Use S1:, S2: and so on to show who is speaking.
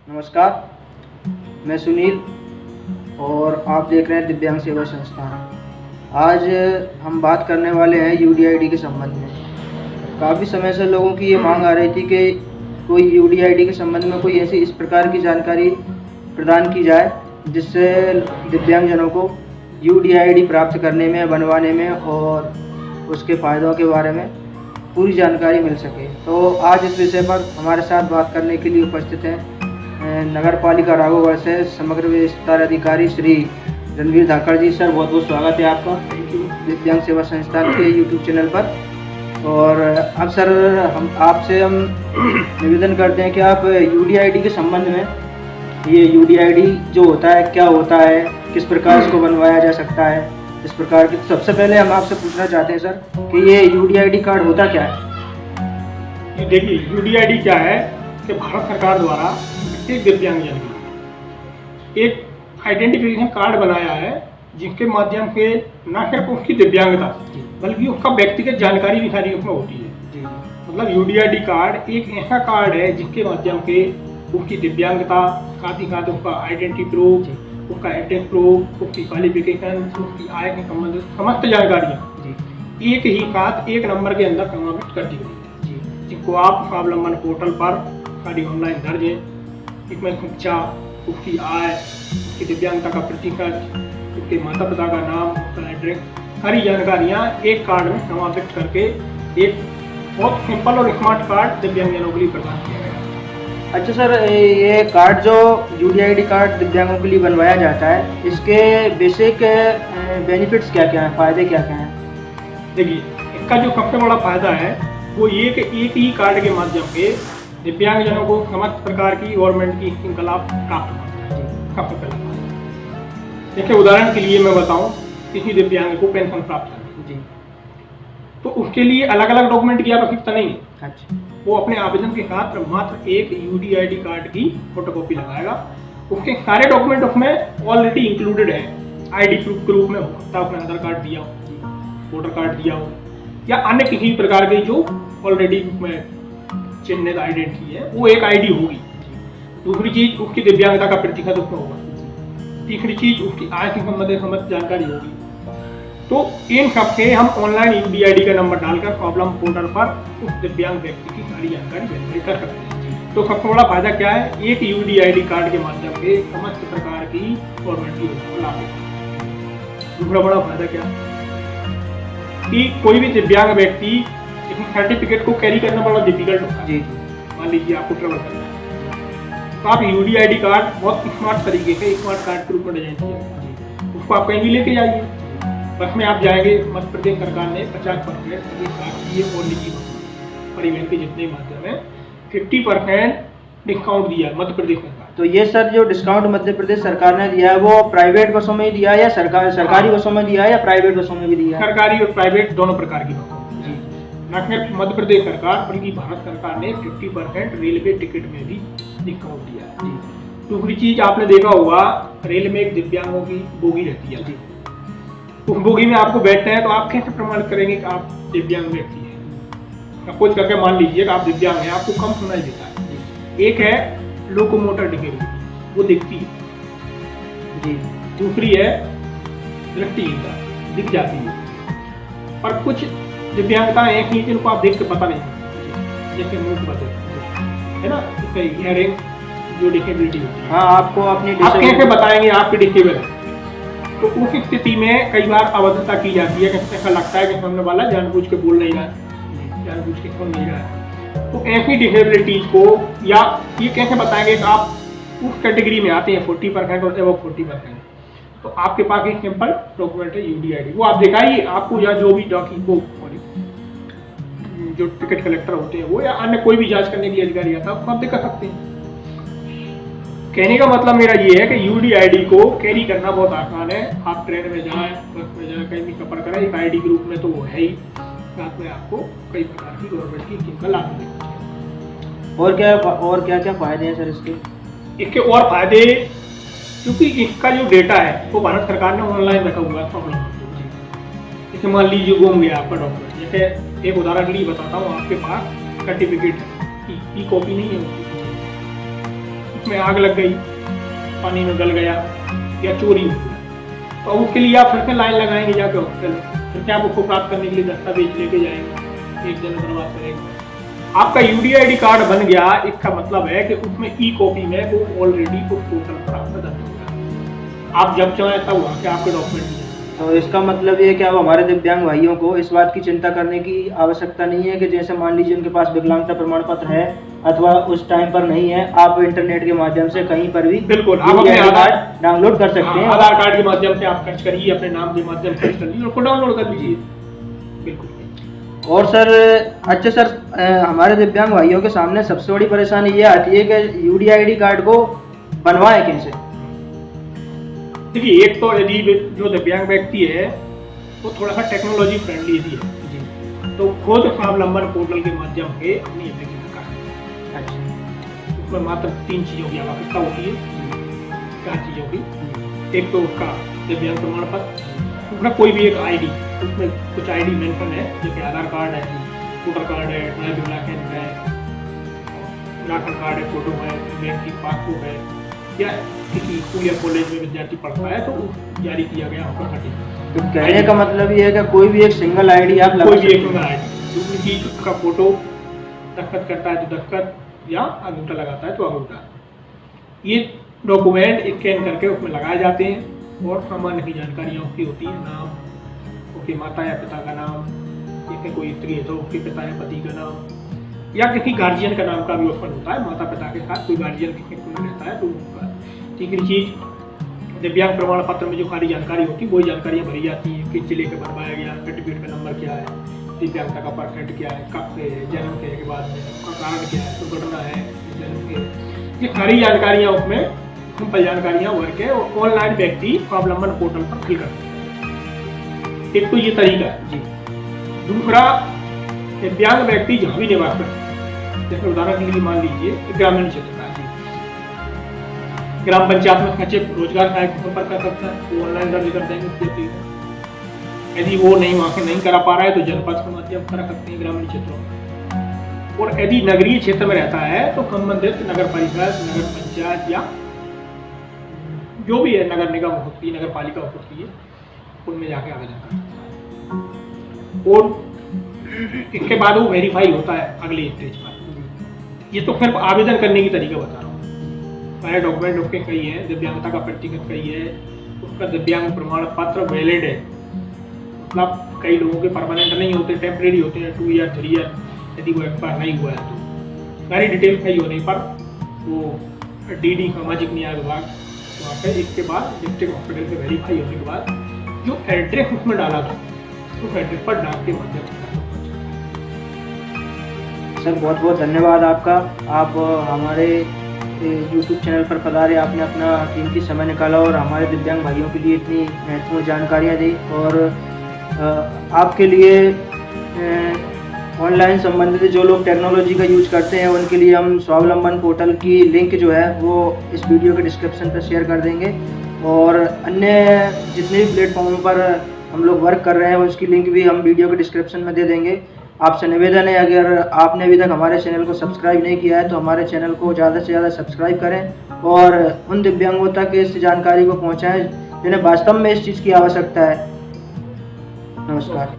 S1: नमस्कार, मैं सुनील और आप देख रहे हैं दिव्यांग सेवा संस्थान। आज हम बात करने वाले हैं यूडीआईडी के संबंध में। काफ़ी समय से लोगों की ये मांग आ रही थी कि कोई यूडीआईडी के संबंध में कोई ऐसी इस प्रकार की जानकारी प्रदान की जाए जिससे दिव्यांगजनों को यूडीआईडी प्राप्त करने में, बनवाने में और उसके फ़ायदों के बारे में पूरी जानकारी मिल सके। तो आज इस विषय पर हमारे साथ बात करने के लिए उपस्थित हैं नगर पालिका राघोगढ़ से समग्र विस्तार अधिकारी श्री रणवीर धाकड़ जी। सर, बहुत बहुत स्वागत है आपका दिव्यांग सेवा संस्थान के यूट्यूब चैनल पर। और अब सर, हम निवेदन करते हैं कि आप यूडीआईडी के संबंध में, ये यूडीआईडी जो होता है क्या होता है, किस प्रकार इसको बनवाया जा सकता है, इस प्रकार की। सबसे पहले हम आपसे पूछना चाहते हैं सर कि ये यूडीआईडी कार्ड होता क्या है?
S2: देखिए, यूडीआईडी क्या है कि भारत सरकार द्वारा प्रत्येक दिव्यांगजन के एक आइडेंटिफिकेशन कार्ड बनाया है जिसके माध्यम से न सिर्फ उसकी दिव्यांगता बल्कि उसका व्यक्तिगत जानकारी भी सारी उसमें होती है। मतलब यूडीआईडी कार्ड एक ऐसा कार्ड है जिसके माध्यम से उसकी दिव्यांगता, साथ ही साथ उसका आइडेंटिटी प्रूफ, उसका एड्रेस प्रूफ, उसकी क्वालिफिकेशन, उसकी आय के संबंधित समस्त जानकारियाँ एक ही साथ एक नंबर के अंदर समाविष्ट कर दी गई है, जिसको आप स्वावलंबन पोर्टल पर सारी ऑनलाइन दर्ज है। इसमें शिक्षा, उसकी आय, उसकी दिव्यांगता का प्रतिशत, उसके माता पिता का नाम, उसका एड्रेस, सारी जानकारियाँ एक कार्ड में समाविष्ट करके एक बहुत सिंपल और स्मार्ट कार्ड दिव्यांगजनों के लिए प्रदान किया गया है।
S1: अच्छा सर, ये कार्ड जो यूडीआईडी कार्ड दिव्यांगों के लिए बनवाया जाता है, इसके बेसिक बेनिफिट्स क्या क्या हैं, फ़ायदे क्या क्या हैं?
S2: देखिए, इसका जो सबसे बड़ा फायदा है वो ये कि एक ही कार्ड के माध्यम से दिव्यांगजनों को समस्त प्रकार की गवर्नमेंट की स्कीम का लाभ प्राप्त होता है। सबसे पहले देखिए, उदाहरण के लिए मैं बताऊं, किसी दिव्यांग को पेंशन प्राप्त करनी जी, तो उसके लिए अलग अलग डॉक्यूमेंट की आवश्यकता नहीं है।
S1: अच्छा,
S2: वो अपने आवेदन के साथ मात्र एक यूडीआईडी कार्ड की फोटोकॉपी लगाएगा। उसके सारे डॉक्यूमेंट उसमें ऑलरेडी इंक्लूडेड है। आईडी प्रूफ के रूप में हो सकता है, उसने आधार कार्ड दिया हो, वोटर कार्ड दिया हो, या अन्य किसी प्रकार के जो ऑलरेडी उसमें चिन्हित आइडेंटिटी है, वो एक आईडी होगी। दूसरी चीज, उसकी दिव्यांगता का प्रतिशत उसमें होगा। तीसरी चीज, उसकी आय से संबंधित समस्त जानकारी होगी। तो इन सबसे हम ऑनलाइन यूडीआईडी का नंबर डालकर प्रॉब्लम पोर्टल पर उस दिव्यांग व्यक्ति की सारी जानकारी वेरीफाई कर सकते हैं। तो सबसे बड़ा फायदा क्या है? एक यूडीआईडी कार्ड के माध्यम से समस्त प्रकार की गवर्नमेंट की योजना को लाभ है। दूसरा बड़ा फायदा क्या है कि कोई भी दिव्यांग व्यक्ति सर्टिफिकेट को कैरी करना बड़ा डिफिकल्ट होता है जी। मान लीजिए आपको ट्रेवल करना है, तो आप यूडीआईडी कार्ड बहुत स्मार्ट तरीके से स्मार्ट कार्ड के रूप में डिजाइन किया, उसको आप कहीं भी लेके जाइए। बस में आप जाएंगे, मध्य प्रदेश सरकार ने 50% सभी शासकीय और निजी परिवहन के जितने माध्यम है 50% डिस्काउंट दिया मध्य प्रदेश सरकार।
S1: तो ये सर जो डिस्काउंट मध्य प्रदेश सरकार ने दिया है वो प्राइवेट बसों में ही दिया है या सरकारी बसों में दिया है या प्राइवेट बसों में भी दिया है?
S2: सरकारी और प्राइवेट दोनों प्रकार की बसों जी। न सिर्फ मध्य प्रदेश सरकार बल्कि भारत सरकार ने 50% रेलवे टिकट में भी डिस्काउंट दिया है जी। दूसरी चीज, आपने देखा होगा रेल में एक दिव्यांगों की बोगी रहती है जी। उस बोगी में आपको बैठते हैं तो आप कैसे प्रमाणित करेंगे कि आप दिव्यांग व्यक्ति हैं? सपोज करके मान लीजिए कि आप दिव्यांग हैं, आपको कम सुनाई देता है। एक है लोकोमोटर डिसेबिलिटी, वो दिखती है जी। दूसरी है दृष्टिहीनता, दिख जाती है। पर कुछ दिव्यांगताएं एक ही जिनको आप देख के पता नहीं, जैसे मूक बधिर है ना, हियरिंग जो डिसेबिलिटी होती है।
S1: हाँ, आपको अपनी
S2: आप कैसे बताएंगे आपकी डिसेबल है? तो उस स्थिति में कई बार अभद्रता की जाती है, ऐसा लगता है कि सामने वाला जानबूझ के बोल नहीं रहा है, जानबूझ के सुन नहीं रहा है। तो ऐसी डिसेबिलिटीज को या ये कैसे बताएंगे कि आप उस कैटेगरी में आते हैं 40% और एबव 40%, तो आपके पास एक सिंपल डॉक्यूमेंट है यूडीआईडी, वो आप दिखाइए। आपको या जो भी जो टिकट कलेक्टर होते हैं वो या अन्य कोई भी जांच करने के अधिकारी आता है, आप दिखा सकते हैं। कहने का मतलब मेरा ये है कि यूडीआईडी को कैरी करना बहुत आसान है। आप ट्रेन में जाएं, बस में जाएं, कहीं भी सफर करें, एक आईडी के रूप में तो वो है ही, साथ में आपको कई प्रकार की गवर्नमेंट की स्कीम का लाभ मिलेगा।
S1: और क्या क्या फायदे हैं सर इसके?
S2: इसके और फायदे, क्योंकि इसका जो डेटा है वो भारत सरकार ने ऑनलाइन रखा हुआ है। जैसे मान लीजिए गुम गया आपका डॉक्यूमेंट, जैसे एक उदाहरण के लिए बताता हूँ, आपके पास सर्टिफिकेट की कॉपी नहीं है, उसमें आग लग गई, पानी में गल गया या चोरी हो गया, तो उसके लिए आप फिर से लाइन लगाएंगे जाके हॉस्पिटल, फिर से आप उसको प्राप्त करने के लिए दस्तावेज लेके जाएंगे, एक दिन बर्बाद करेंगे। आपका यूडीआईडी कार्ड बन गया, इसका मतलब है कि उसमें ई कॉपी में वो ऑलरेडी उस पोर्टल पर आपका दर्ज हो गया। आप जब चाहें तब वहाँ के आपके डॉक्यूमेंट।
S1: तो इसका मतलब ये कि अब हमारे दिव्यांग भाइयों को इस बात की चिंता करने की आवश्यकता नहीं है कि जैसे मान लीजिए उनके पास विकलांगता प्रमाण पत्र है अथवा उस टाइम पर नहीं है, आप इंटरनेट के माध्यम से कहीं पर भी
S2: बिल्कुल आप अपने आधार
S1: डाउनलोड कर सकते हैं।
S2: आधार कार्ड के माध्यम से आप सर्च करिए, अपने नाम के माध्यम से सर्च करिए, उसको डाउनलोड कर लीजिए। बिल्कुल।
S1: और सर, अच्छा सर, हमारे दिव्यांग भाइयों के सामने सबसे बड़ी परेशानी ये आती है कि यूडीआईडी कार्ड को बनवाएं कैसे।
S2: देखिए, एक तो यदि जो दिव्यांग व्यक्ति है वो थोड़ा सा टेक्नोलॉजी फ्रेंडली यदि है तो खुद स्वावलंबन पोर्टल के माध्यम से अपनी एप्लीकेशन कर। अच्छा। उसमें मात्र 3 चीज़ों की आवश्यकता होती है। क्या चीज़ों की? एक तो उसका दिव्यांग प्रमाण पत्र, उसमें कोई भी एक आईडी, उसमें कुछ आईडी मेंशन है जैसे आधार कार्ड है, वोटर कार्ड है, ड्राइविंग लाइसेंस है, राशन कार्ड है, फोटो है, बैंक की पासबुक है, या किसी स्कूल या कॉलेज में विद्यार्थी पढ़ता है तो जारी किया गया होगा सर्टिफिकेट।
S1: तो कहने का मतलब ये है कि कोई भी एक सिंगल आईडी आप लगा सकते हैं।
S2: कोई भी एक सिंगल आईडी, डुप्लीकेट का फोटो दस्तखत करता है तो दस्तखत, या अंगूठा लगाता है तो अंगूठा, ये डॉक्यूमेंट स्कैन करके उसमें लगाए जाते हैं। और सामान्य की जानकारियाँ उसकी होती हैं, नाम, उसके माता या पिता का नाम, जैसे कोई स्त्री है तो उसके पिता या पति का नाम, या किसी गार्जियन का नाम का भी ऑप्शन होता है, माता पिता के साथ कोई गार्जियन किसी को रहता है तो उसका। तीसरी चीज़, दिव्यांग प्रमाण पत्र में जो सारी जानकारी होती है वही जानकारियाँ भरी जाती हैं, किस जिले का बनवाया गया, सर्टिफिकेट का नंबर क्या है, दिव्यांगता का परसेंट क्या है, कब से है, जन्म से के बाद में, उसका कारण क्या है, दुर्घटना है, जन्म के, ये सारी जानकारियाँ उसमें सिंपल जानकारियाँ भर के ऑनलाइन व्यक्ति स्वावलंबन पोर्टल पर फिल कर सकते हैं। एक तो ये तरीका है जी। दूसरा, दिव्यांग व्यक्ति जहाँ भी निवास करते हैं, जैसे उदाहरण के लिए मान लीजिए ग्रामीण क्षेत्र का जी, ग्राम पंचायत में सचिव रोजगार सहायक को संपर्क कर सकता है, वो ऑनलाइन दर्ज कर देंगे। यदि वो नहीं वहाँ से नहीं करा पा रहा है तो जनपद के माध्यम करा सकते हैं ग्रामीण क्षेत्रों में। और यदि नगरीय क्षेत्र में रहता है तो संबंधित नगर परिषद, नगर पंचायत या जो भी है नगर निगम हो सकती है, नगर पालिका हो सकती है, उनमें जाके आवेदन कर सकता है। और इसके बाद वो वेरीफाई होता है अगले स्टेज पर। ये तो सिर्फ आवेदन करने की तरीका बता रहा हूँ। सारे डॉक्यूमेंट उसके सही है, दिव्यांगता का प्रमाणीकरण सही है, उसका दिव्यांग प्रमाण पत्र वैलिड है, मतलब कई लोगों के परमानेंट नहीं होते, टेम्परेरी होते हैं, 2 ईयर 3 ईयर, यदि वो एक्सपायर नहीं हुआ है तो सारी डिटेल सही होने पर वो डीडी सामाजिक न्याय विभाग वहाँ पे इसके बाद डिस्ट्रिक्ट हॉस्पिटल से वेरीफाई होने के बाद जो एड्रेस उसमें डाला था उस एड्रेस पर डाक के माध्यम से।
S1: सर बहुत बहुत धन्यवाद आपका, आप हमारे YouTube चैनल पर पधारे, आपने अपना कीमती समय निकाला और हमारे दिव्यांग भाइयों के लिए इतनी महत्वपूर्ण जानकारियाँ दी। और आपके लिए ऑनलाइन संबंधित जो लोग टेक्नोलॉजी का यूज करते हैं उनके लिए हम स्वावलंबन पोर्टल की लिंक जो है वो इस वीडियो के डिस्क्रिप्शन पर शेयर कर देंगे। और अन्य जितने भी प्लेटफॉर्म पर हम लोग वर्क कर रहे हैं उसकी लिंक भी हम वीडियो के डिस्क्रिप्शन में दे देंगे। आपसे निवेदन है, अगर आपने अभी तक हमारे चैनल को सब्सक्राइब नहीं किया है तो हमारे चैनल को ज़्यादा से ज़्यादा सब्सक्राइब करें और उन दिव्यांगों तक इस जानकारी को पहुँचाएँ जिन्हें वास्तव में इस चीज़ की आवश्यकता है। नमस्कार।